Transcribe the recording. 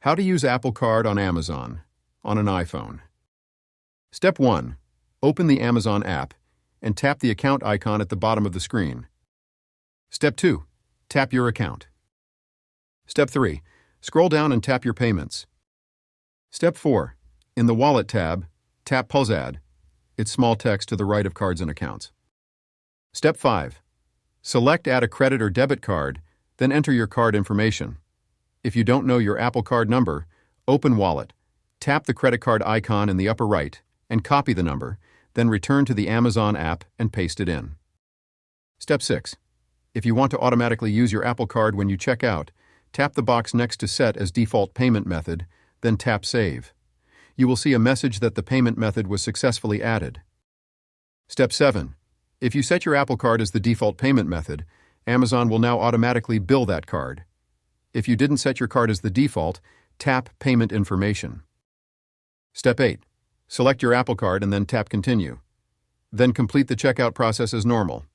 How to use Apple Card on Amazon on an iPhone. Step 1. Open the Amazon app and tap the account icon at the bottom of the screen. Step 2. Tap your account. Step 3. Scroll down and tap your payments. Step 4. In the Wallet tab, tap Pulse Add. It's small text to the right of Cards and Accounts. Step 5. Select Add a credit or debit card, then enter your card information. If you don't know your Apple Card number, open Wallet, tap the credit card icon in the upper right, and copy the number, then return to the Amazon app and paste it in. Step 6. If you want to automatically use your Apple Card when you check out, tap the box next to Set as Default Payment Method, then tap Save. You will see a message that the payment method was successfully added. Step 7. If you set your Apple Card as the default payment method, Amazon will now automatically bill that card. If you didn't set your card as the default, tap Payment Information. Step 8. Select your Apple Card and then tap Continue. Then complete the checkout process as normal.